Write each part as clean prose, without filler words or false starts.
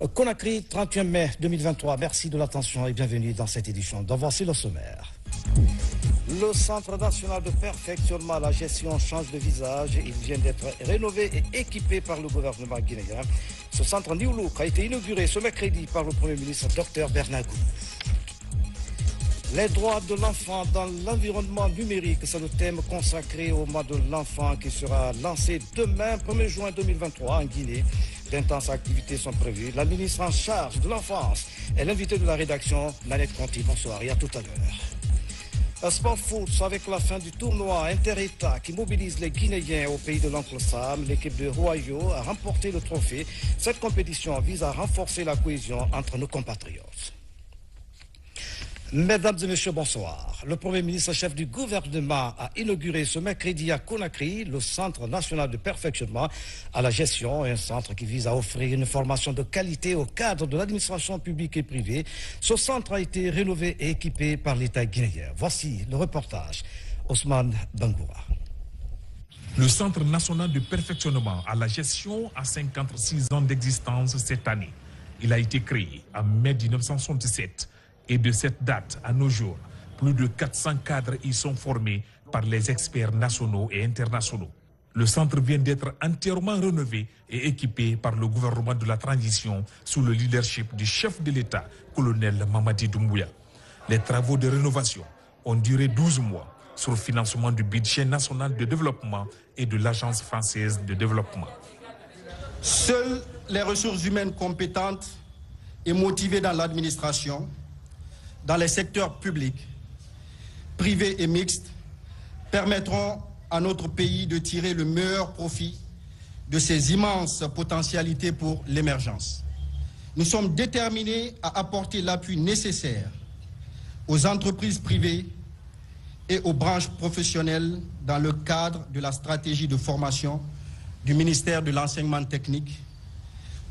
Conakry, 31 mai 2023. Merci de l'attention et bienvenue dans cette édition. Donc voici le sommaire. Le Centre national de perfectionnement à la gestion change de visage. Il vient d'être rénové et équipé par le gouvernement guinéen. Ce centre Nioulouk a été inauguré ce mercredi par le Premier ministre Dr Bernard Goumou. Les droits de l'enfant dans l'environnement numérique, c'est le thème consacré au mois de l'enfant qui sera lancé demain, 1er juin 2023 en Guinée. D'intenses activités sont prévues. La ministre en charge de l'enfance est l'invitée de la rédaction, Nanette Conti. Bonsoir et à tout à l'heure. Sport foot, avec la fin du tournoi inter-État qui mobilise les Guinéens au pays de l'Oncle Sam, l'équipe de Royo a remporté le trophée. Cette compétition vise à renforcer la cohésion entre nos compatriotes. Mesdames et messieurs, bonsoir. Le Premier ministre chef du gouvernement a inauguré ce mercredi à Conakry le Centre national de perfectionnement à la gestion, un centre qui vise à offrir une formation de qualité au cadre de l'administration publique et privée. Ce centre a été rénové et équipé par l'État guinéen. Voici le reportage. Ousmane Bangoura. Le Centre national de perfectionnement à la gestion a 56 ans d'existence cette année. Il a été créé en mai 1967. Et de cette date à nos jours, plus de 400 cadres y sont formés par les experts nationaux et internationaux. Le centre vient d'être entièrement rénové et équipé par le gouvernement de la transition sous le leadership du chef de l'État, colonel Mamadi Doumbouya. Les travaux de rénovation ont duré 12 mois sur le financement du budget national de développement et de l'Agence française de développement. Seules les ressources humaines compétentes et motivées dans l'administration, dans les secteurs publics, privés et mixtes, permettront à notre pays de tirer le meilleur profit de ses immenses potentialités pour l'émergence. Nous sommes déterminés à apporter l'appui nécessaire aux entreprises privées et aux branches professionnelles dans le cadre de la stratégie de formation du ministère de l'Enseignement technique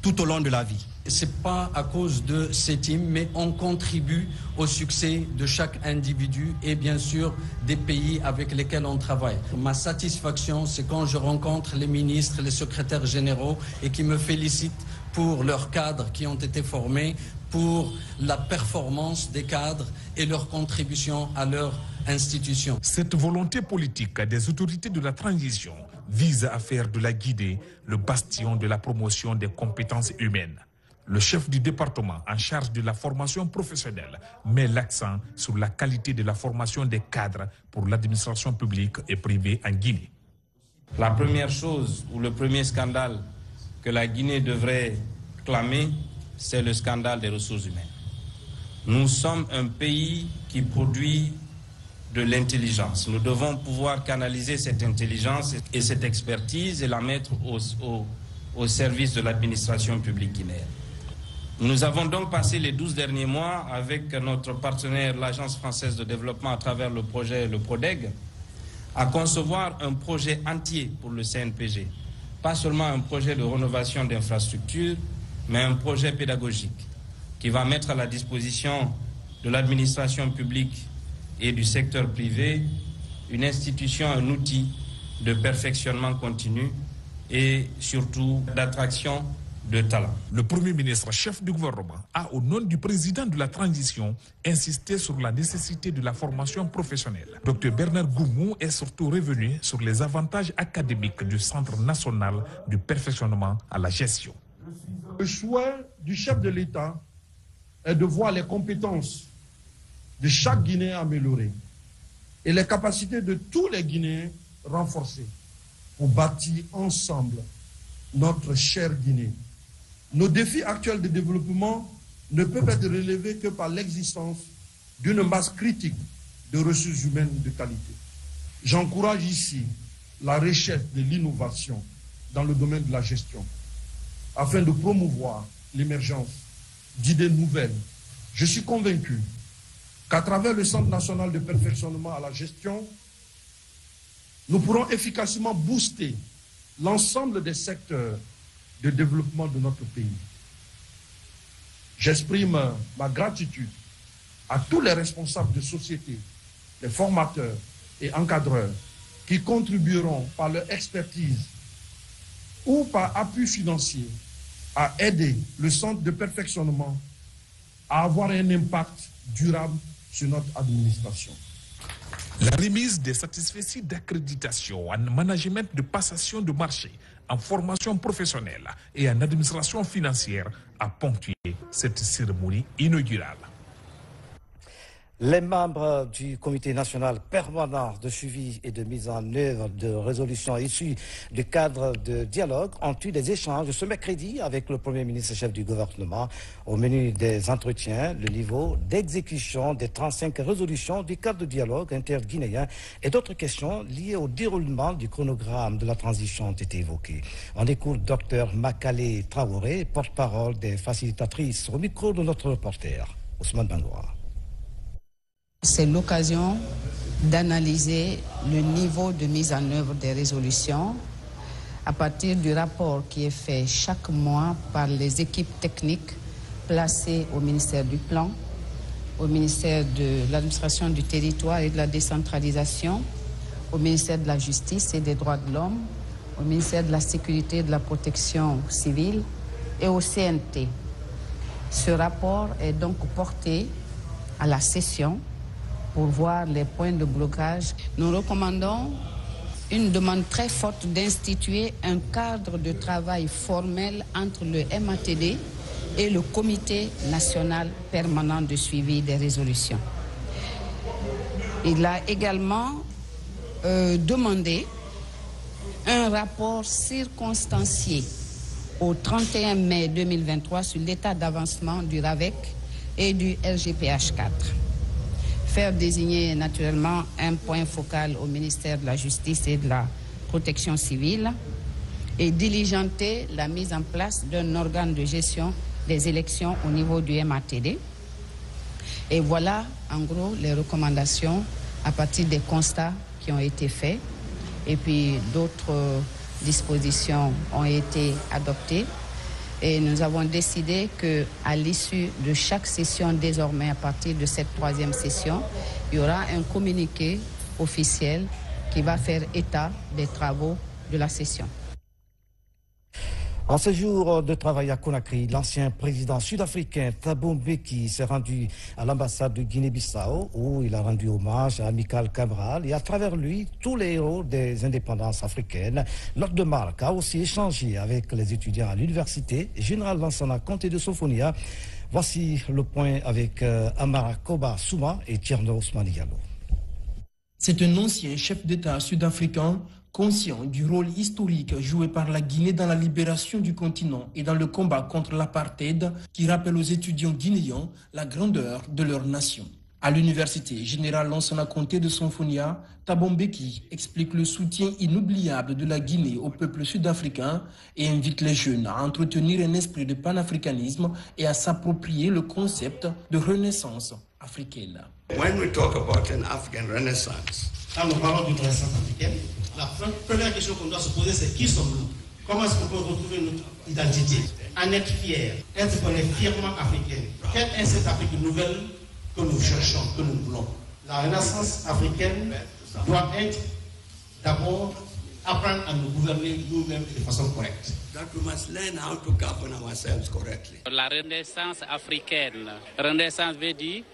tout au long de la vie. Ce n'est pas à cause de ces teams, mais on contribue au succès de chaque individu et bien sûr des pays avec lesquels on travaille. Ma satisfaction, c'est quand je rencontre les ministres, les secrétaires généraux et qui me félicitent pour leurs cadres qui ont été formés, pour la performance des cadres et leur contribution à leur institution. Cette volonté politique des autorités de la transition vise à faire de la Guinée le bastion de la promotion des compétences humaines. Le chef du département en charge de la formation professionnelle met l'accent sur la qualité de la formation des cadres pour l'administration publique et privée en Guinée. La première chose ou le premier scandale que la Guinée devrait clamer, c'est le scandale des ressources humaines. Nous sommes un pays qui produit de l'intelligence. Nous devons pouvoir canaliser cette intelligence et cette expertise et la mettre au service de l'administration publique guinéenne. Nous avons donc passé les 12 derniers mois avec notre partenaire, l'Agence française de développement, à travers le projet, le PRODEG, à concevoir un projet entier pour le CNPG. Pas seulement un projet de rénovation d'infrastructures, mais un projet pédagogique qui va mettre à la disposition de l'administration publique et du secteur privé une institution, un outil de perfectionnement continu et surtout d'attraction de talent. Le Premier ministre, chef du gouvernement, a, au nom du président de la transition, insisté sur la nécessité de la formation professionnelle. Dr Bernard Goumou est surtout revenu sur les avantages académiques du Centre national du perfectionnement à la gestion. Le choix du chef de l'État est de voir les compétences de chaque Guinéen améliorées et les capacités de tous les Guinéens renforcées pour bâtir ensemble notre chère Guinée. Nos défis actuels de développement ne peuvent être relevés que par l'existence d'une masse critique de ressources humaines de qualité. J'encourage ici la recherche de l'innovation dans le domaine de la gestion afin de promouvoir l'émergence d'idées nouvelles. Je suis convaincu qu'à travers le Centre national de perfectionnement à la gestion, nous pourrons efficacement booster l'ensemble des secteurs de développement de notre pays. J'exprime ma gratitude à tous les responsables de société, les formateurs et encadreurs qui contribueront par leur expertise ou par appui financier à aider le centre de perfectionnement à avoir un impact durable sur notre administration. La remise des satisfecits d'accréditation en management de passation de marché, en formation professionnelle et en administration financière a ponctué cette cérémonie inaugurale. Les membres du comité national permanent de suivi et de mise en œuvre de résolutions issues du cadre de dialogue ont eu des échanges ce mercredi avec le Premier ministre chef du gouvernement. Au menu des entretiens, le niveau d'exécution des 35 résolutions du cadre de dialogue interguinéen et d'autres questions liées au déroulement du chronogramme de la transition ont été évoquées. On écoute Dr Makale Traoré, porte-parole des facilitatrices, au micro de notre reporter, Ousmane Bangoura. C'est l'occasion d'analyser le niveau de mise en œuvre des résolutions à partir du rapport qui est fait chaque mois par les équipes techniques placées au ministère du Plan, au ministère de l'administration du territoire et de la décentralisation, au ministère de la Justice et des droits de l'homme, au ministère de la Sécurité et de la Protection civile et au CNT. Ce rapport est donc porté à la session pour voir les points de blocage. Nous recommandons une demande très forte d'instituer un cadre de travail formel entre le MATD et le Comité national permanent de suivi des résolutions. Il a également demandé un rapport circonstancié au 31 mai 2023 sur l'état d'avancement du RAVEC et du RGPH 4. Faire désigner naturellement un point focal au ministère de la Justice et de la Protection civile et diligenter la mise en place d'un organe de gestion des élections au niveau du MATD. Et voilà, en gros, les recommandations à partir des constats qui ont été faits. Et puis d'autres dispositions ont été adoptées. Et nous avons décidé qu'à l'issue de chaque session, désormais à partir de cette troisième session, il y aura un communiqué officiel qui va faire état des travaux de la session. En ce jour de travail à Conakry, l'ancien président sud-africain Thabo Mbeki s'est rendu à l'ambassade de Guinée-Bissau où il a rendu hommage à Amical Cabral et à travers lui tous les héros des indépendances africaines. L'hôte de marque a aussi échangé avec les étudiants à l'université Général Lansana Conté de Sofonia. Voici le point avec Amara Koba Souma et Tierno Ousmane Diallo. C'est un ancien chef d'État sud-africain conscient du rôle historique joué par la Guinée dans la libération du continent et dans le combat contre l'apartheid qui rappelle aux étudiants guinéens la grandeur de leur nation. À l'université Général Lansana Conté de Sofonia, Thabo Mbeki explique le soutien inoubliable de la Guinée au peuple sud-africain et invite les jeunes à entretenir un esprit de panafricanisme et à s'approprier le concept de renaissance africaine. When we talk about an African renaissance, quand nous parlons d'une renaissance africaine, la première question qu'on doit se poser, c'est qui sommes-nous? Comment est-ce qu'on peut retrouver notre identité? En être fier, être qu'on est fièrement africain. Quelle est cette Afrique nouvelle que nous cherchons, que nous voulons? La renaissance africaine doit être d'abord apprendre à nous gouverner nous-mêmes de façon correcte. that we must learn how to govern ourselves correctly. La renaissance africaine. Renaissance veut dire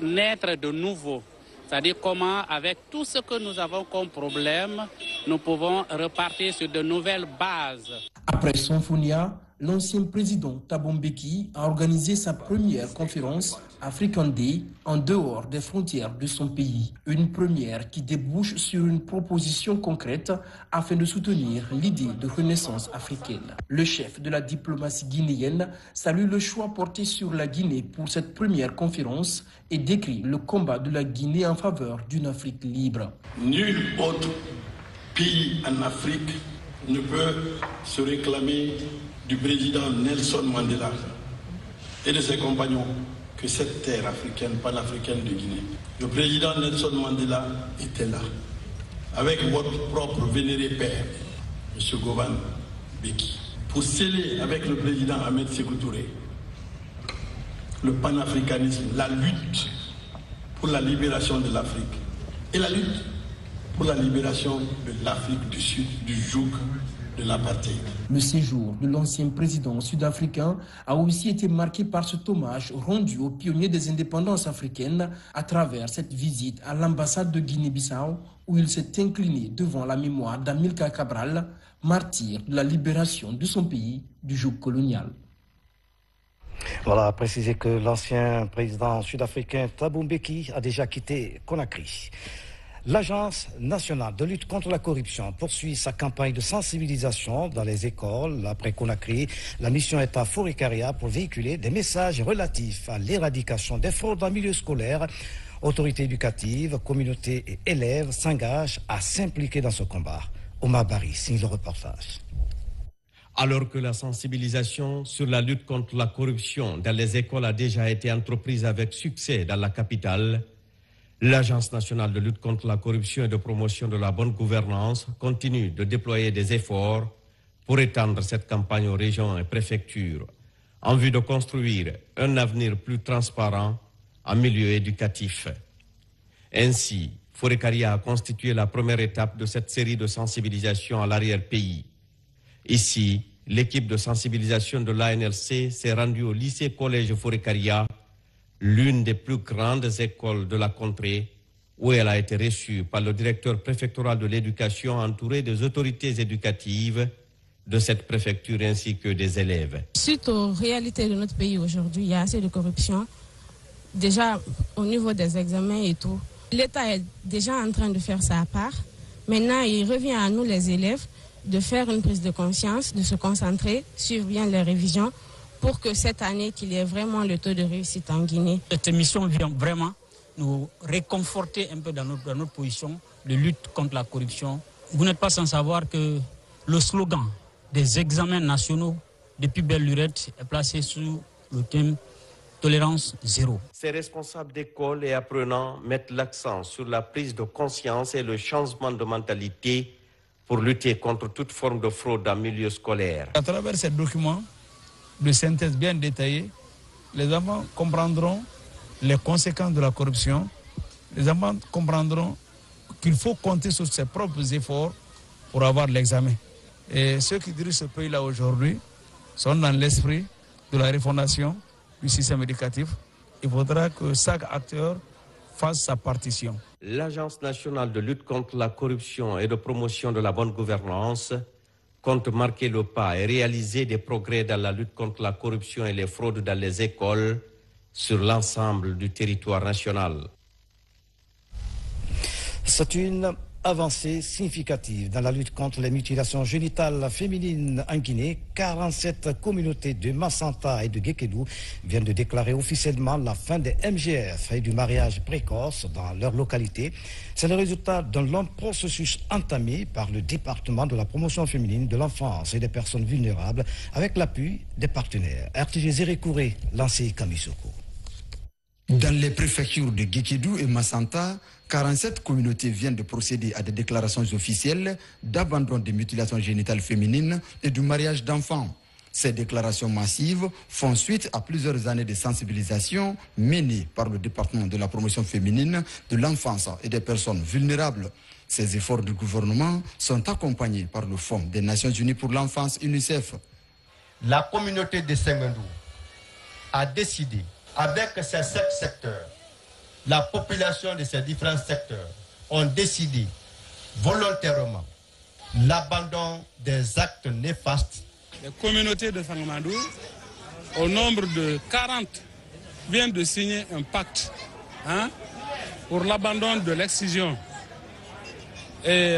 naître de nouveau. C'est-à-dire comment, avec tout ce que nous avons comme problème, nous pouvons repartir sur de nouvelles bases. Après Sofonia, l'ancien président Thabo Mbeki a organisé sa première conférence African Day en dehors des frontières de son pays. Une première qui débouche sur une proposition concrète afin de soutenir l'idée de renaissance africaine. Le chef de la diplomatie guinéenne salue le choix porté sur la Guinée pour cette première conférence et décrit le combat de la Guinée en faveur d'une Afrique libre. Nul autre pays en Afrique ne peut se réclamer du président Nelson Mandela et de ses compagnons que cette terre africaine, panafricaine de Guinée. Le président Nelson Mandela était là, avec votre propre vénéré père, M. Govan Beki, pour sceller avec le président Ahmed Sékou Touré le panafricanisme, la lutte pour la libération de l'Afrique et la lutte pour la libération de l'Afrique du Sud, du joug de l'apartheid. Le séjour de l'ancien président sud-africain a aussi été marqué par cet hommage rendu aux pionniers des indépendances africaines à travers cette visite à l'ambassade de Guinée-Bissau où il s'est incliné devant la mémoire d'Amilcar Cabral, martyr de la libération de son pays du joug colonial. Voilà, à préciser que l'ancien président sud-africain Thabo Mbeki a déjà quitté Conakry. L'Agence nationale de lutte contre la corruption poursuit sa campagne de sensibilisation dans les écoles. Après Conakry, la mission est à Fouré-Caria pour véhiculer des messages relatifs à l'éradication des fraudes en milieu scolaire. Autorités éducatives, communautés et élèves s'engagent à s'impliquer dans ce combat. Omar Bari signe le reportage. Alors que la sensibilisation sur la lutte contre la corruption dans les écoles a déjà été entreprise avec succès dans la capitale, l'Agence nationale de lutte contre la corruption et de promotion de la bonne gouvernance continue de déployer des efforts pour étendre cette campagne aux régions et préfectures en vue de construire un avenir plus transparent en milieu éducatif. Ainsi, Fouré-Caria a constitué la première étape de cette série de sensibilisation à l'arrière-pays. Ici, l'équipe de sensibilisation de l'ANLC s'est rendue au lycée-collège Fouré-Caria, l'une des plus grandes écoles de la contrée, où elle a été reçue par le directeur préfectoral de l'éducation entouré des autorités éducatives de cette préfecture ainsi que des élèves. Suite aux réalités de notre pays aujourd'hui, il y a assez de corruption. Déjà au niveau des examens et tout, l'État est déjà en train de faire sa part. Maintenant, il revient à nous les élèves de faire une prise de conscience, de se concentrer, suivre bien les révisions pour que cette année, qu'il y ait vraiment le taux de réussite en Guinée. Cette émission vient vraiment nous réconforter un peu dans notre position de lutte contre la corruption. Vous n'êtes pas sans savoir que le slogan des examens nationaux depuis belle lurette est placé sous le thème tolérance zéro. Ces responsables d'école et apprenants mettent l'accent sur la prise de conscience et le changement de mentalité pour lutter contre toute forme de fraude en milieu scolaire. À travers ces documents de synthèse bien détaillés, les enfants comprendront les conséquences de la corruption. Les enfants comprendront qu'il faut compter sur ses propres efforts pour avoir l'examen. Et ceux qui dirigent ce pays-là aujourd'hui sont dans l'esprit de la refondation du système éducatif. Il faudra que chaque acteur fasse sa partition. L'Agence nationale de lutte contre la corruption et de promotion de la bonne gouvernance compte marquer le pas et réaliser des progrès dans la lutte contre la corruption et les fraudes dans les écoles sur l'ensemble du territoire national. C'est une avancée significative dans la lutte contre les mutilations génitales féminines en Guinée. 47 communautés de Massanta et de Guékédou viennent de déclarer officiellement la fin des MGF et du mariage précoce dans leur localité. C'est le résultat d'un long processus entamé par le département de la promotion féminine de l'enfance et des personnes vulnérables avec l'appui des partenaires. RTG Zérékouré, lancé Kamisoko. Dans les préfectures de Guékédou et Massanta, 47 communautés viennent de procéder à des déclarations officielles d'abandon des mutilations génitales féminines et du mariage d'enfants. Ces déclarations massives font suite à plusieurs années de sensibilisation menées par le département de la promotion féminine de l'enfance et des personnes vulnérables. Ces efforts du gouvernement sont accompagnés par le Fonds des Nations Unies pour l'enfance UNICEF. La communauté de Sengendou a décidé, avec ces 7 secteurs, la population de ces différents secteurs ont décidé volontairement l'abandon des actes néfastes. Les communautés de Sangamandou, au nombre de 40, viennent de signer un pacte pour l'abandon de l'excision et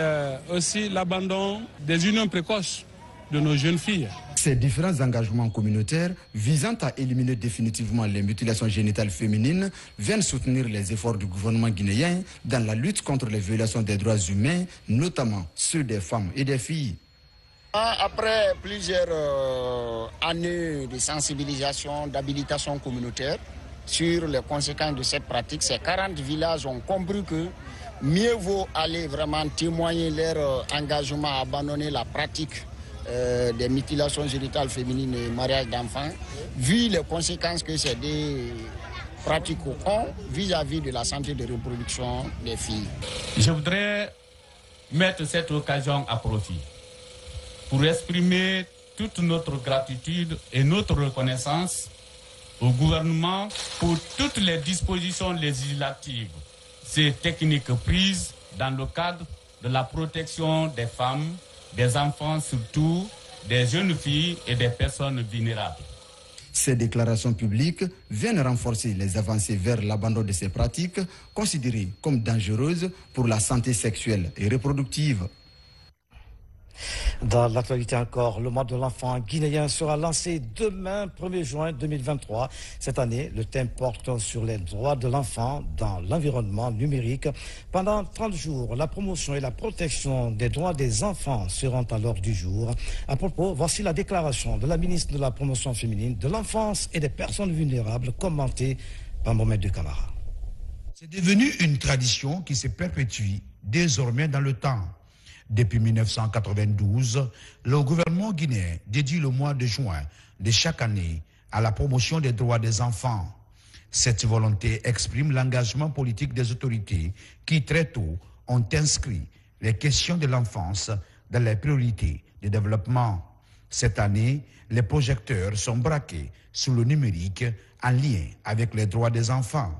aussi l'abandon des unions précoces de nos jeunes filles. Ces différents engagements communautaires visant à éliminer définitivement les mutilations génitales féminines viennent soutenir les efforts du gouvernement guinéen dans la lutte contre les violations des droits humains, notamment ceux des femmes et des filles. Après plusieurs années de sensibilisation, d'habilitation communautaire sur les conséquences de cette pratique, ces 40 villages ont compris que mieux vaut aller vraiment témoigner leur engagement à abandonner la pratique des mutilations génitales féminines et mariage d'enfants, vu les conséquences que ces deux pratiques ont vis-à-vis de la santé de reproduction des filles. Je voudrais mettre cette occasion à profit pour exprimer toute notre gratitude et notre reconnaissance au gouvernement pour toutes les dispositions législatives et techniques prises dans le cadre de la protection des femmes, des enfants surtout, des jeunes filles et des personnes vulnérables. Ces déclarations publiques viennent renforcer les avancées vers l'abandon de ces pratiques considérées comme dangereuses pour la santé sexuelle et reproductive. Dans l'actualité encore, le mois de l'enfant guinéen sera lancé demain, 1er juin 2023. Cette année, le thème porte sur les droits de l'enfant dans l'environnement numérique. Pendant 30 jours, la promotion et la protection des droits des enfants seront à l'ordre du jour. À propos, voici la déclaration de la ministre de la Promotion féminine, de l'enfance et des personnes vulnérables, commentée par Mohamed de Camara. C'est devenu une tradition qui se perpétue désormais dans le temps. Depuis 1992, le gouvernement guinéen dédie le mois de juin de chaque année à la promotion des droits des enfants. Cette volonté exprime l'engagement politique des autorités qui, très tôt, ont inscrit les questions de l'enfance dans les priorités de développement. Cette année, les projecteurs sont braqués sur le numérique en lien avec les droits des enfants.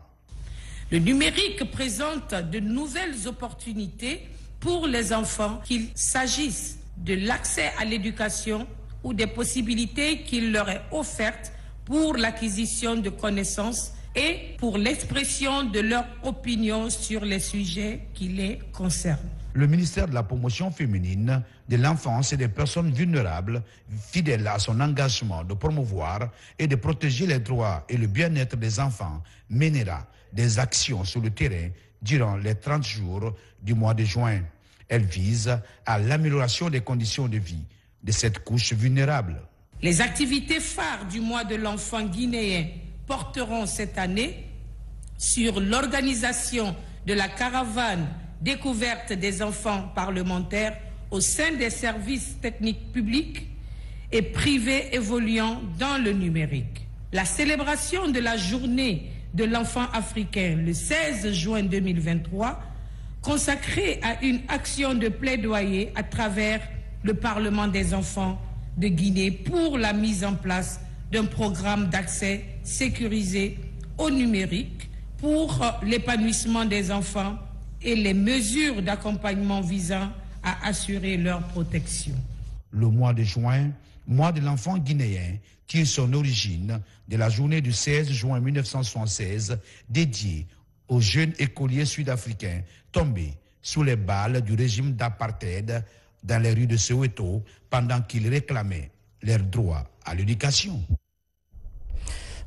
Le numérique présente de nouvelles opportunités pour les enfants, qu'il s'agisse de l'accès à l'éducation ou des possibilités qu'il leur est offertes pour l'acquisition de connaissances et pour l'expression de leur opinion sur les sujets qui les concernent. Le ministère de la Promotion féminine, de l'enfance et des personnes vulnérables, fidèle à son engagement de promouvoir et de protéger les droits et le bien-être des enfants, mènera des actions sur le terrain durant les 30 jours du mois de juin. Elle vise à l'amélioration des conditions de vie de cette couche vulnérable. Les activités phares du mois de l'enfant guinéen porteront cette année sur l'organisation de la caravane découverte des enfants parlementaires au sein des services techniques publics et privés évoluant dans le numérique. La célébration de la journée de l'enfant africain le 16 juin 2023, consacrée à une action de plaidoyer à travers le Parlement des enfants de Guinée pour la mise en place d'un programme d'accès sécurisé au numérique pour l'épanouissement des enfants et les mesures d'accompagnement visant à assurer leur protection. Le mois de juin, mois de l'enfant guinéen, tire son origine de la journée du 16 juin 1976 dédiée aux jeunes écoliers sud-africains tombés sous les balles du régime d'apartheid dans les rues de Soweto pendant qu'ils réclamaient leur droit à l'éducation.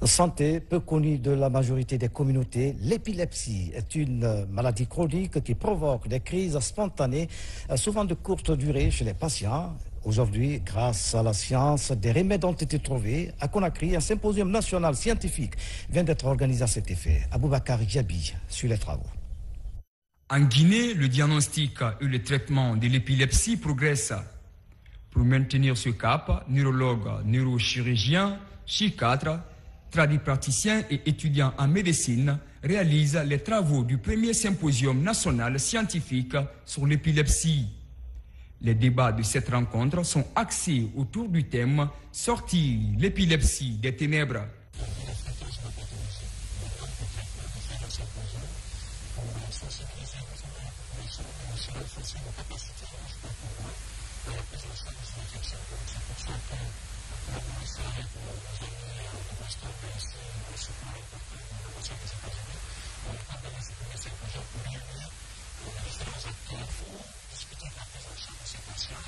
Santé, peu connue de la majorité des communautés, l'épilepsie est une maladie chronique qui provoque des crises spontanées, souvent de courte durée chez les patients. Aujourd'hui, grâce à la science, des remèdes ont été trouvés. À Conakry, un symposium national scientifique vient d'être organisé à cet effet. Aboubakar Diaby suit les travaux. En Guinée, le diagnostic et le traitement de l'épilepsie progressent. Pour maintenir ce cap, neurologues, neurochirurgiens, psychiatres, tradipraticiens et étudiants en médecine réalisent les travaux du premier symposium national scientifique sur l'épilepsie. Les débats de cette rencontre sont axés autour du thème « Sortir l'épilepsie des ténèbres ».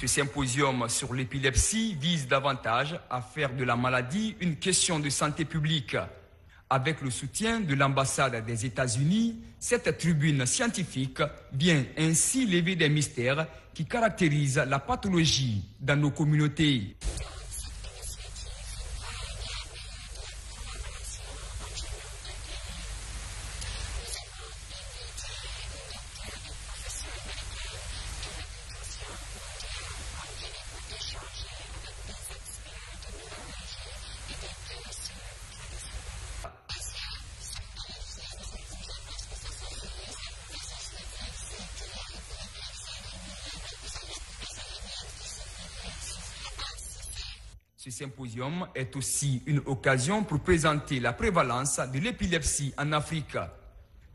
Ce symposium sur l'épilepsie vise davantage à faire de la maladie une question de santé publique. Avec le soutien de l'ambassade des États-Unis, cette tribune scientifique vient ainsi lever des mystères qui caractérisent la pathologie dans nos communautés. Ce symposium est aussi une occasion pour présenter la prévalence de l'épilepsie en Afrique.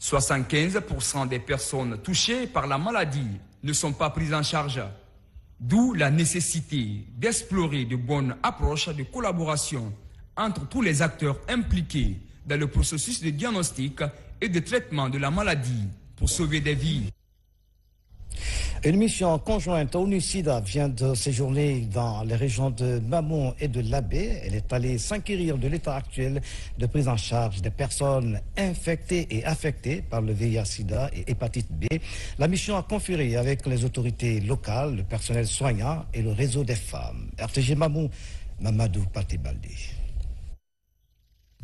75% des personnes touchées par la maladie ne sont pas prises en charge. D'où la nécessité d'explorer de bonnes approches de collaboration entre tous les acteurs impliqués dans le processus de diagnostic et de traitement de la maladie pour sauver des vies. Une mission conjointe ONU-SIDA vient de séjourner dans les régions de Mamou et de Labé. Elle est allée s'inquérir de l'état actuel de prise en charge des personnes infectées et affectées par le VIH-SIDA et hépatite B. La mission a conféré avec les autorités locales, le personnel soignant et le réseau des femmes. RTG Mamou, Mamadou Paté-Baldé.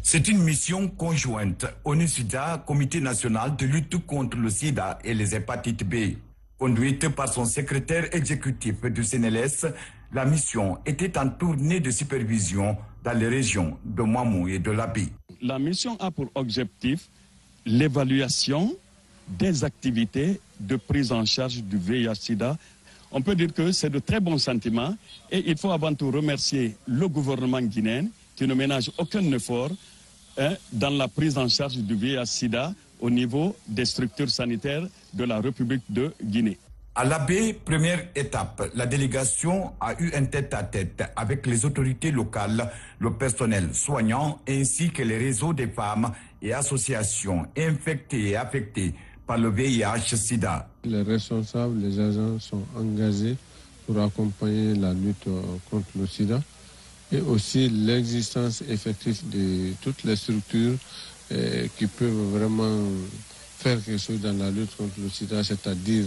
C'est une mission conjointe ONU-SIDA, Comité national de lutte contre le sida et les hépatites B. Conduite par son secrétaire exécutif du CNLS, la mission était en tournée de supervision dans les régions de Mamou et de Labé. La mission a pour objectif l'évaluation des activités de prise en charge du VIH-Sida. On peut dire que c'est de très bons sentiments et il faut avant tout remercier le gouvernement guinéen qui ne ménage aucun effort dans la prise en charge du VIH-Sida au niveau des structures sanitaires de la République de Guinée. À Labé, première étape, la délégation a eu un tête-à-tête avec les autorités locales, le personnel soignant ainsi que les réseaux des femmes et associations infectées et affectées par le VIH-Sida. Les responsables, les agents sont engagés pour accompagner la lutte contre le sida et aussi l'existence effective de toutes les structures qui peuvent vraiment faire quelque chose dans la lutte contre le sida, c'est-à-dire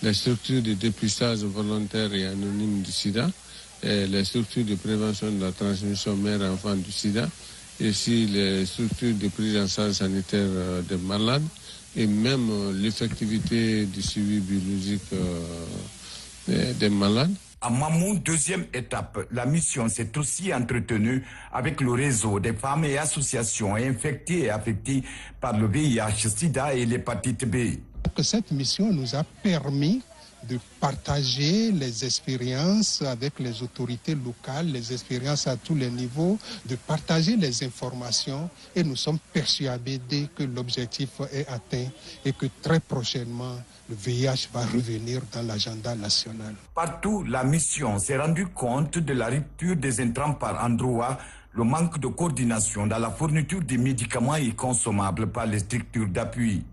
les structures de dépistage volontaire et anonyme du sida, et les structures de prévention de la transmission mère-enfant du sida, et aussi les structures de prise en charge sanitaire des malades, et même l'effectivité du suivi biologique des malades. À Mamou, deuxième étape, la mission s'est aussi entretenue avec le réseau des femmes et associations infectées et affectées par le VIH-Sida et l'hépatite B. Cette mission nous a permis de partager les expériences avec les autorités locales, les expériences à tous les niveaux, de partager les informations et nous sommes persuadés que l'objectif est atteint et que très prochainement le VIH va revenir dans l'agenda national. Partout, la mission s'est rendue compte de la rupture des intrants par endroit, le manque de coordination dans la fourniture des médicaments et consommables par les structures d'appui.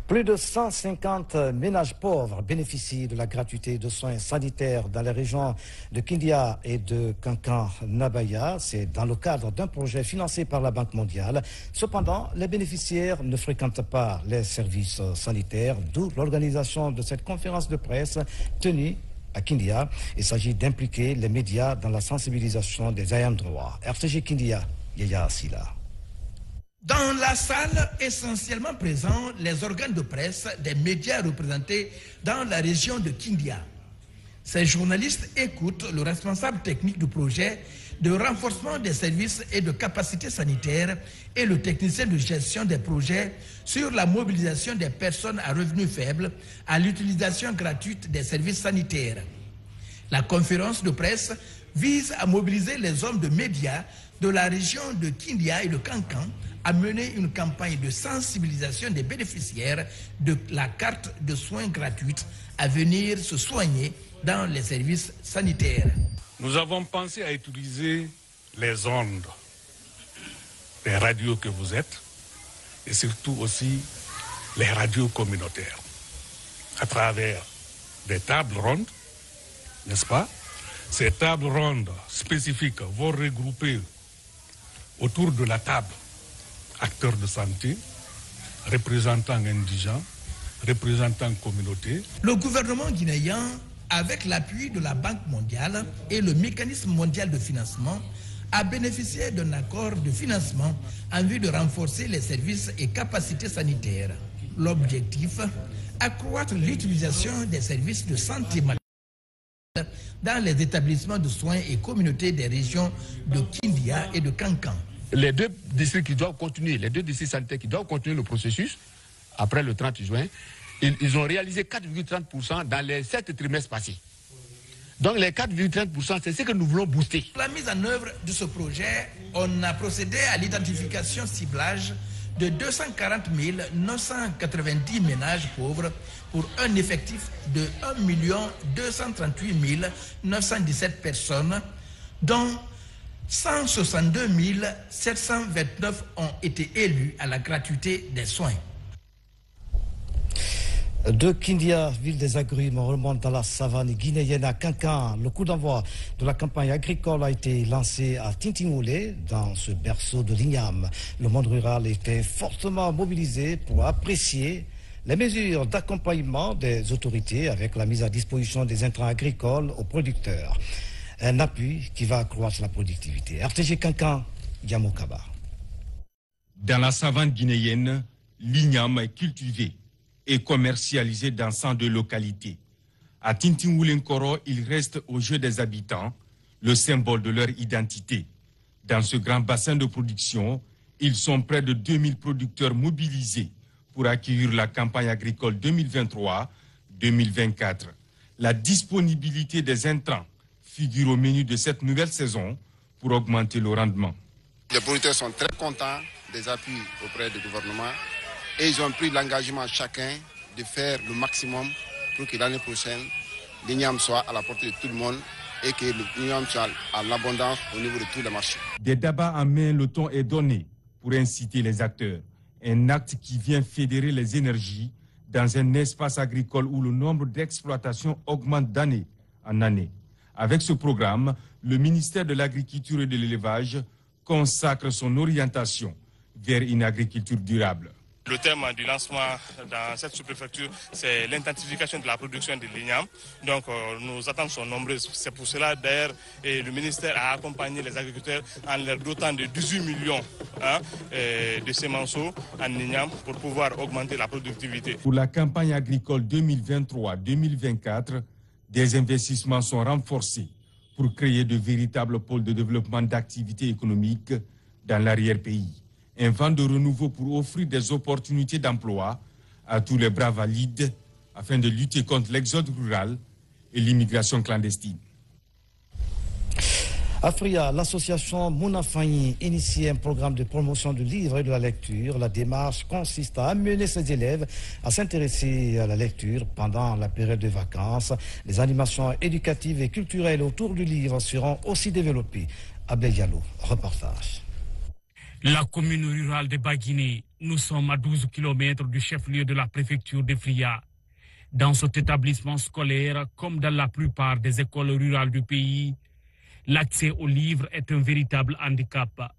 Plus de 150 ménages pauvres bénéficient de la gratuité de soins sanitaires dans les régions de Kindia et de Kankan-Nabaya. C'est dans le cadre d'un projet financé par la Banque mondiale. Cependant, les bénéficiaires ne fréquentent pas les services sanitaires, d'où l'organisation de cette conférence de presse tenue à Kindia. Il s'agit d'impliquer les médias dans la sensibilisation des ayants droit. RTG Kindia, Yaya Asila. Dans la salle, essentiellement présents les organes de presse des médias représentés dans la région de Kindia. Ces journalistes écoutent le responsable technique du projet de renforcement des services et de capacités sanitaires et le technicien de gestion des projets sur la mobilisation des personnes à revenus faibles à l'utilisation gratuite des services sanitaires. La conférence de presse vise à mobiliser les hommes de médias de la région de Kindia et de Kankan à mener une campagne de sensibilisation des bénéficiaires de la carte de soins gratuite à venir se soigner dans les services sanitaires. Nous avons pensé à utiliser les ondes, les radios que vous êtes, et surtout aussi les radios communautaires, à travers des tables rondes, n'est-ce pas? Ces tables rondes spécifiques vont regrouper autour de la table acteurs de santé, représentants indigents, représentants communautés. Le gouvernement guinéen, avec l'appui de la Banque mondiale et le mécanisme mondial de financement, a bénéficié d'un accord de financement en vue de renforcer les services et capacités sanitaires. L'objectif, accroître l'utilisation des services de santé dans les établissements de soins et communautés des régions de Kindia et de Kankan. Les deux districts qui doivent continuer, les deux districts sanitaires qui doivent continuer le processus, après le 30 juin, ils ont réalisé 4,30% dans les 7 trimestres passés. Donc les 4,30%, c'est ce que nous voulons booster. Pour la mise en œuvre de ce projet, on a procédé à l'identification ciblage de 240 990 ménages pauvres pour un effectif de 1 238 917 personnes, dont 162 729 ont été élus à la gratuité des soins. De Kindia, ville des agrumes, on remonte dans la savane guinéenne à Kankan. Le coup d'envoi de la campagne agricole a été lancé à Tintingoulé, dans ce berceau de l'igname. Le monde rural était fortement mobilisé pour apprécier les mesures d'accompagnement des autorités avec la mise à disposition des intrants agricoles aux producteurs. Un appui qui va accroître la productivité. RTG Kankan, Yamokaba. Dans la savane guinéenne, l'igname est cultivé et commercialisé dans 102 localités. À Tintingoulé-Nkoro, il reste au jeu des habitants, le symbole de leur identité. Dans ce grand bassin de production, ils sont près de 2000 producteurs mobilisés pour accueillir la campagne agricole 2023-2024. La disponibilité des intrants figure au menu de cette nouvelle saison pour augmenter le rendement. Les producteurs sont très contents des appuis auprès du gouvernement et ils ont pris l'engagement chacun de faire le maximum pour que l'année prochaine, l'igname soit à la portée de tout le monde et que l'igname soit à l'abondance au niveau de tous les marchés. Des débats en main, le ton est donné pour inciter les acteurs. Un acte qui vient fédérer les énergies dans un espace agricole où le nombre d'exploitations augmente d'année en année. Avec ce programme, le ministère de l'Agriculture et de l'Élevage consacre son orientation vers une agriculture durable. Le thème du lancement dans cette sous-préfecture, c'est l'intensification de la production de l'igname. Donc nos attentes sont nombreuses. C'est pour cela d'ailleurs le ministère a accompagné les agriculteurs en leur dotant de 18 millions de semenceaux en igname pour pouvoir augmenter la productivité. Pour la campagne agricole 2023-2024, des investissements sont renforcés pour créer de véritables pôles de développement d'activités économiques dans l'arrière-pays. Un vent de renouveau pour offrir des opportunités d'emploi à tous les bras valides afin de lutter contre l'exode rural et l'immigration clandestine. Afria, l'association Mounafani initie un programme de promotion du livre et de la lecture. La démarche consiste à amener ses élèves à s'intéresser à la lecture pendant la période de vacances. Les animations éducatives et culturelles autour du livre seront aussi développées. Abel Diallo, reportage. La commune rurale de Baguiné, nous sommes à 12 km du chef-lieu de la préfecture de Fria. Dans cet établissement scolaire, comme dans la plupart des écoles rurales du pays, l'accès aux livres est un véritable handicap.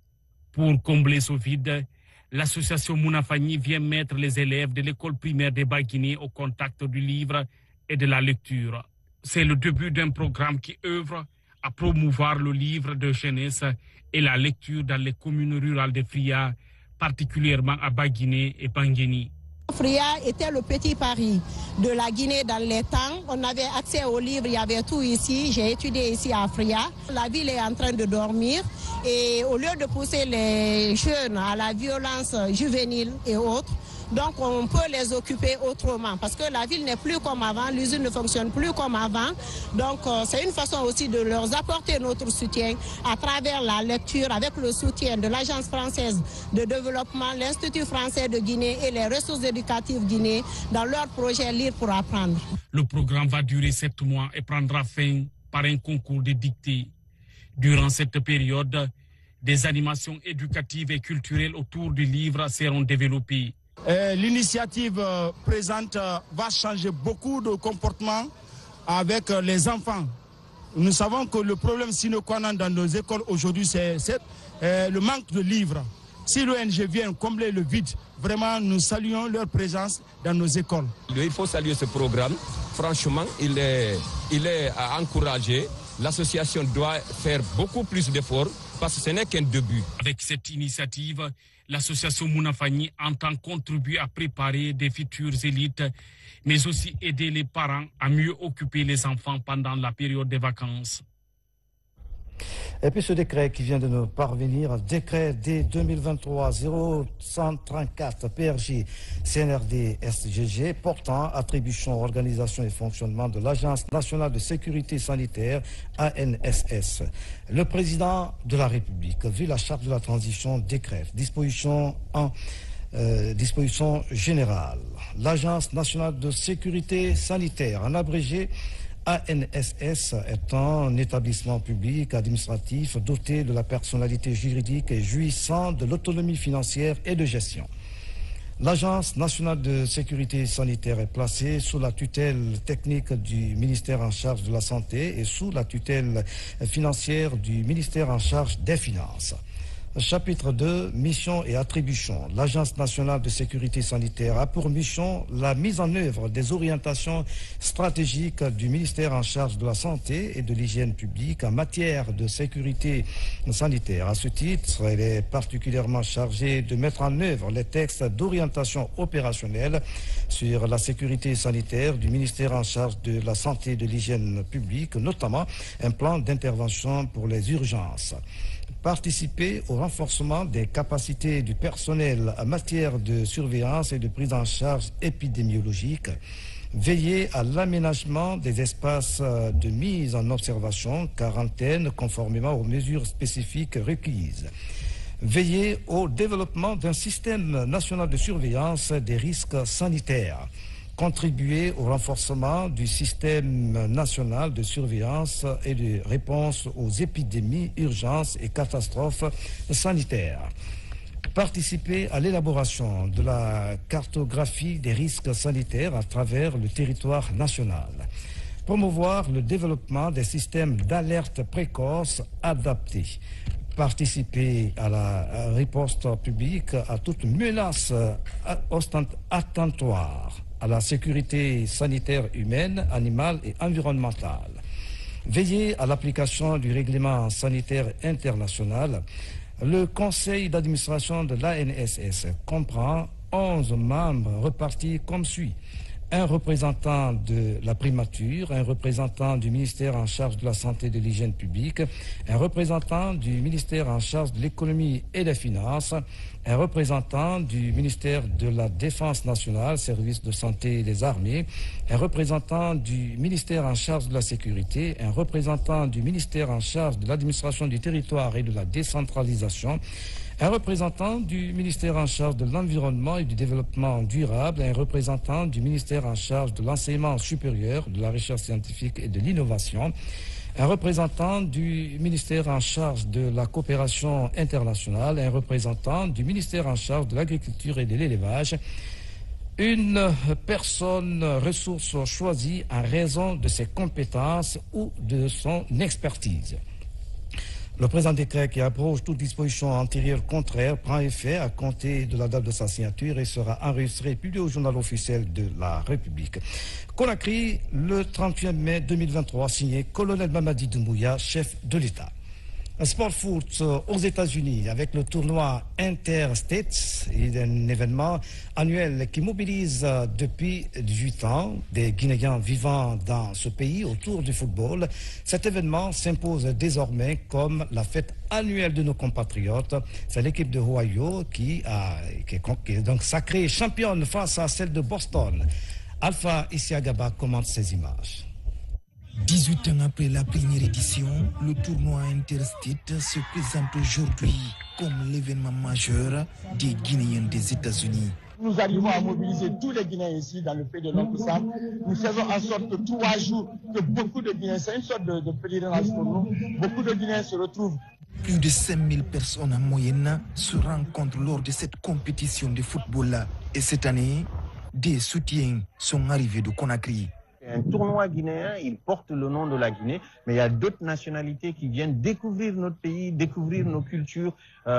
Pour combler ce vide, l'association Mounafani vient mettre les élèves de l'école primaire de Baguiné au contact du livre et de la lecture. C'est le début d'un programme qui œuvre à promouvoir le livre de jeunesse et la lecture dans les communes rurales de Fria, particulièrement à Baguiné et Bangéni. Fria était le petit Paris de la Guinée dans les temps. On avait accès aux livres, il y avait tout ici. J'ai étudié ici à Fria. La ville est en train de dormir et au lieu de pousser les jeunes à la violence juvénile et autres, donc on peut les occuper autrement parce que la ville n'est plus comme avant, l'usine ne fonctionne plus comme avant. Donc c'est une façon aussi de leur apporter notre soutien à travers la lecture avec le soutien de l'Agence française de développement, l'Institut français de Guinée et les ressources éducatives Guinée dans leur projet Lire pour apprendre. Le programme va durer 7 mois et prendra fin par un concours de dictée. Durant cette période, des animations éducatives et culturelles autour du livre seront développées. L'initiative présente va changer beaucoup de comportements avec les enfants. Nous savons que le problème sine qua non dans nos écoles aujourd'hui, c'est le manque de livres. Si l'ONG vient combler le vide, vraiment nous saluons leur présence dans nos écoles. Il faut saluer ce programme. Franchement, il est à encourager. L'association doit faire beaucoup plus d'efforts parce que ce n'est qu'un début. Avec cette initiative, l'association Mounafani entend contribuer à préparer des futures élites, mais aussi aider les parents à mieux occuper les enfants pendant la période des vacances. Et puis ce décret qui vient de nous parvenir, décret D 2023-0134 PRJ CNRD SGG portant attribution, organisation et fonctionnement de l'Agence nationale de sécurité sanitaire ANSS. Le président de la République, vu la charte de la transition, décrète disposition générale. L'Agence nationale de sécurité sanitaire, en abrégé ANSS, est un établissement public administratif doté de la personnalité juridique et jouissant de l'autonomie financière et de gestion. L'Agence nationale de sécurité sanitaire est placée sous la tutelle technique du ministère en charge de la Santé et sous la tutelle financière du ministère en charge des Finances. Chapitre 2, mission et attributions. L'Agence nationale de sécurité sanitaire a pour mission la mise en œuvre des orientations stratégiques du ministère en charge de la santé et de l'hygiène publique en matière de sécurité sanitaire. À ce titre, elle est particulièrement chargée de mettre en œuvre les textes d'orientation opérationnelle sur la sécurité sanitaire du ministère en charge de la santé et de l'hygiène publique, notamment un plan d'intervention pour les urgences. Participer au renforcement des capacités du personnel en matière de surveillance et de prise en charge épidémiologique, veiller à l'aménagement des espaces de mise en observation, quarantaine, conformément aux mesures spécifiques requises, veiller au développement d'un système national de surveillance des risques sanitaires, contribuer au renforcement du système national de surveillance et de réponse aux épidémies, urgences et catastrophes sanitaires. Participer à l'élaboration de la cartographie des risques sanitaires à travers le territoire national. Promouvoir le développement des systèmes d'alerte précoce adaptés. Participer à la riposte publique à toute menace attentatoire à la sécurité sanitaire humaine, animale et environnementale. Veiller à l'application du règlement sanitaire international. Le conseil d'administration de l'ANSS comprend 11 membres repartis comme suit. Un représentant de la primature, un représentant du ministère en charge de la santé et de l'hygiène publique, un représentant du ministère en charge de l'économie et des finances, un représentant du ministère de la Défense nationale, service de santé des armées, un représentant du ministère en charge de la sécurité, un représentant du ministère en charge de l'administration du territoire et de la décentralisation, un représentant du ministère en charge de l'environnement et du développement durable, un représentant du ministère en charge de l'enseignement supérieur, de la recherche scientifique et de l'innovation, un représentant du ministère en charge de la coopération internationale, un représentant du ministère en charge de l'agriculture et de l'élevage, une personne ressource choisie en raison de ses compétences ou de son expertise. Le présent décret qui abroge toute disposition antérieure contraire prend effet à compter de la date de sa signature et sera enregistré et publié au journal officiel de la République. Conakry, le 31 mai 2023, signé Colonel Mamadi Doumbouya, chef de l'État. Sport foot aux États-Unis avec le tournoi Interstates, un événement annuel qui mobilise depuis 18 ans des Guinéens vivant dans ce pays autour du football. Cet événement s'impose désormais comme la fête annuelle de nos compatriotes. C'est l'équipe de Ohio qui est donc sacrée championne face à celle de Boston. Alpha Isiagaba commente ces images. 18 ans après la première édition, le tournoi Interstate se présente aujourd'hui comme l'événement majeur des Guinéens des États-Unis. Nous arrivons à mobiliser tous les Guinéens ici dans le pays de l'Oncle Sam. Nous faisons en sorte que 3 jours, que beaucoup de Guinéens, c'est une sorte de pèlerinage pour nous, beaucoup de Guinéens se retrouvent. Plus de 5000 personnes en moyenne se rencontrent lors de cette compétition de football. Et cette année, des soutiens sont arrivés de Conakry. Un tournoi guinéen, il porte le nom de la Guinée, mais il y a d'autres nationalités qui viennent découvrir notre pays, découvrir nos cultures,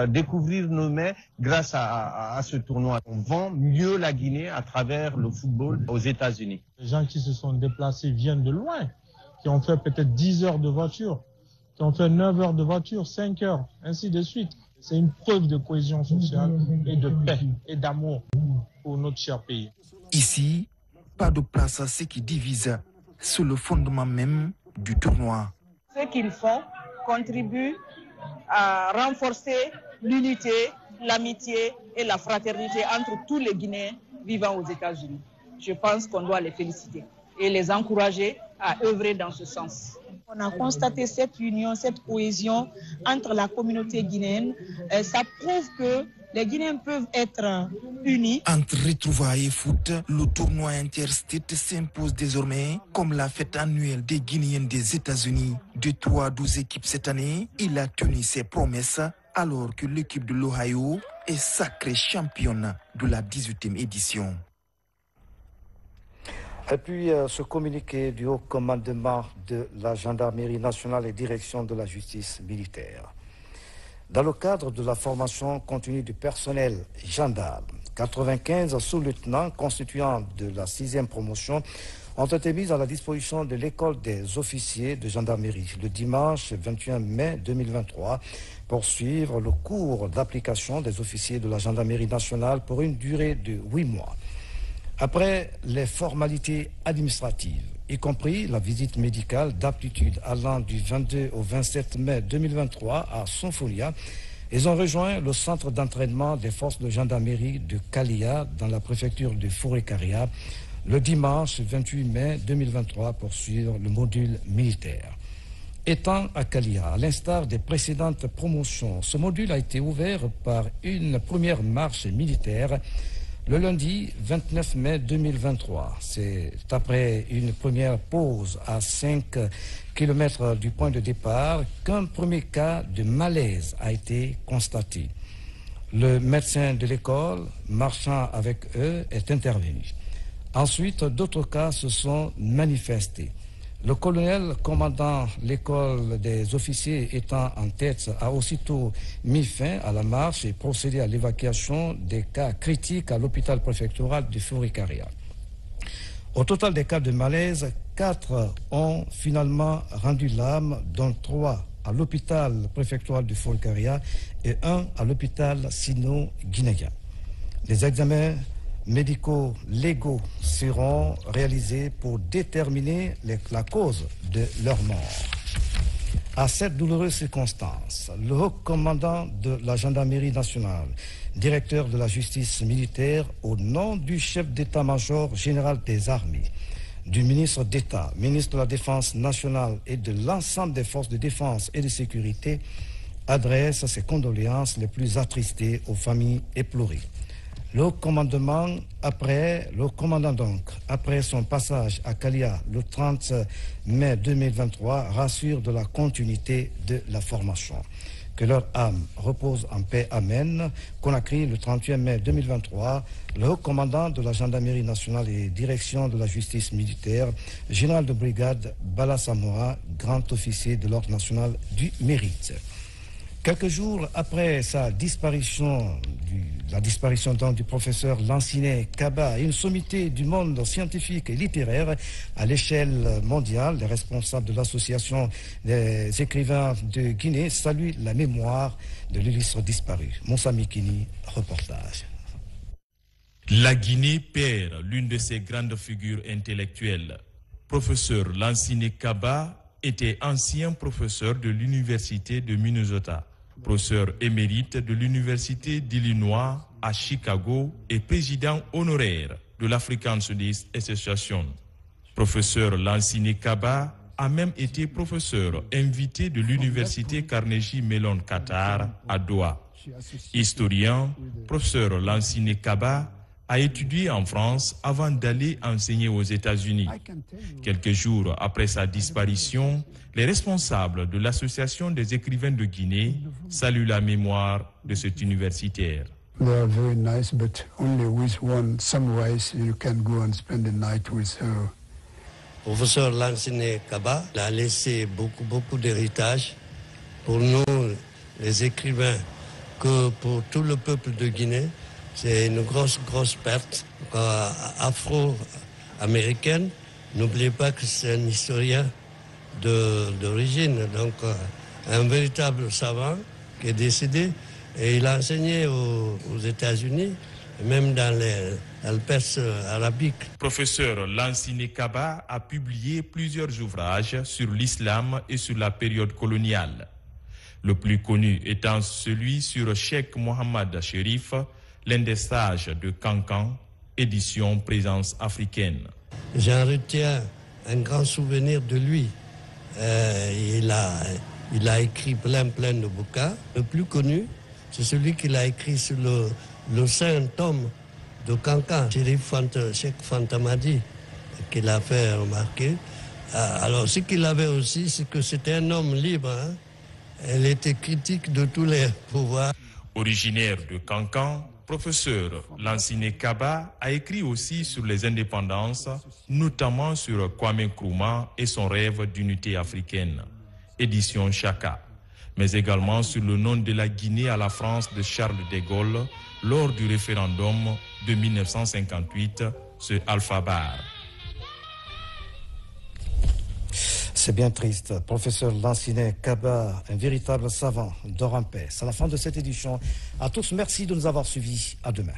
découvrir nos mets grâce à ce tournoi. On vend mieux la Guinée à travers le football aux États-Unis. Les gens qui se sont déplacés viennent de loin, qui ont fait peut-être 10 heures de voiture, qui ont fait 9 heures de voiture, 5 heures, ainsi de suite. C'est une preuve de cohésion sociale et de paix et d'amour pour notre cher pays. Ici, pas de place à ceux qui divisent sur le fondement même du tournoi. Ce qu'ils font contribue à renforcer l'unité, l'amitié et la fraternité entre tous les Guinéens vivant aux États-Unis. Je pense qu'on doit les féliciter et les encourager à œuvrer dans ce sens. On a constaté cette union, cette cohésion entre la communauté guinéenne. Ça prouve que les Guinéens peuvent être unis. Entre retrouvailles et foot, le tournoi interstate s'impose désormais comme la fête annuelle des Guinéens des États-Unis. De 3 à 12 équipes cette année, il a tenu ses promesses alors que l'équipe de l'Ohio est sacrée championne de la 18e édition. Et puis, ce communiqué du haut commandement de la gendarmerie nationale et direction de la justice militaire. Dans le cadre de la formation continue du personnel gendarme, 95 sous-lieutenants constituant de la 6e promotion ont été mis à la disposition de l'école des officiers de gendarmerie le dimanche 21 mai 2023 pour suivre le cours d'application des officiers de la gendarmerie nationale pour une durée de 8 mois. Après les formalités administratives, y compris la visite médicale d'aptitude allant du 22 au 27 mai 2023 à Sonfolia, ils ont rejoint le centre d'entraînement des forces de gendarmerie de Kalia dans la préfecture de Fouré-Karia le dimanche 28 mai 2023 pour suivre le module militaire. Étant à Kalia, à l'instar des précédentes promotions, ce module a été ouvert par une première marche militaire le lundi 29 mai 2023. C'est après une première pause à 5 km du point de départ qu'un premier cas de malaise a été constaté. Le médecin de l'école, marchant avec eux, est intervenu. Ensuite, d'autres cas se sont manifestés. Le colonel commandant l'école des officiers étant en tête a aussitôt mis fin à la marche et procédé à l'évacuation des cas critiques à l'hôpital préfectoral de Fouré-Karia. Au total des cas de malaise, 4 ont finalement rendu l'âme, dont 3 à l'hôpital préfectoral de Fouré-Karia et 1 à l'hôpital sino-guinéen. Les examens médicaux légaux seront réalisés pour déterminer la cause de leur mort. À cette douloureuse circonstance, le haut commandant de la gendarmerie nationale, directeur de la justice militaire, au nom du chef d'état-major général des armées, du ministre d'État, ministre de la Défense nationale et de l'ensemble des forces de défense et de sécurité, adresse ses condoléances les plus attristées aux familles éplorées. Le commandant, après son passage à Kalia le 30 mai 2023, rassure de la continuité de la formation. Que leur âme repose en paix. Amen. Conakry, le 31 mai 2023, le haut commandant de la gendarmerie nationale et direction de la justice militaire, général de brigade Bala Samoa, grand officier de l'ordre national du mérite. Quelques jours après sa disparition, la disparition du professeur Lanciné Kaba, une sommité du monde scientifique et littéraire à l'échelle mondiale, les responsables de l'association des écrivains de Guinée saluent la mémoire de l'illustre disparu. Moussa Mikini, reportage. La Guinée perd l'une de ses grandes figures intellectuelles. Professeur Lanciné Kaba était ancien professeur de l'université de Minnesota, professeur émérite de l'université d'Illinois à Chicago et président honoraire de l'African Studies Association. Professeur Lanciné Kaba a même été professeur invité de l'université Carnegie Mellon Qatar à Doha. Historien, professeur Lanciné Kaba a étudié en France avant d'aller enseigner aux États-Unis. Quelques jours après sa disparition, les responsables de l'Association des écrivains de Guinée saluent la mémoire de cet universitaire. They are very nice, but only with one sunrise you can go and spend the night with her. Professeur Lanciné Kaba a laissé beaucoup d'héritage pour nous, les écrivains, que pour tout le peuple de Guinée. C'est une grosse perte afro-américaine. N'oubliez pas que c'est un historien d'origine, donc un véritable savant qui est décédé. Et il a enseigné aux États-Unis, même dans le Perse arabique. Professeur Lanciné Kaba a publié plusieurs ouvrages sur l'islam et sur la période coloniale. Le plus connu étant celui sur Cheikh Mohamed Chérif, l'un des sages de Cancan, édition Présence africaine. J'en retiens un grand souvenir de lui. Il a écrit plein de bouquins. Le plus connu, c'est celui qu'il a écrit sur le saint homme de Cancan, Cheikh Fantamadi, qu'il a fait remarquer. Alors, ce qu'il avait aussi, c'est que c'était un homme libre. Hein. Elle était critique de tous les pouvoirs. Originaire de Cancan, professeur Lansine Kaba a écrit aussi sur les indépendances, notamment sur Kwame Nkrumah et son rêve d'unité africaine, édition Chaka, mais également sur le nom de la Guinée à la France de Charles de Gaulle lors du référendum de 1958 sur Alpha Bar. C'est bien triste. Professeur Lansine Kaba, un véritable savant, dort en paix. C'est la fin de cette édition. À tous, merci de nous avoir suivis. À demain.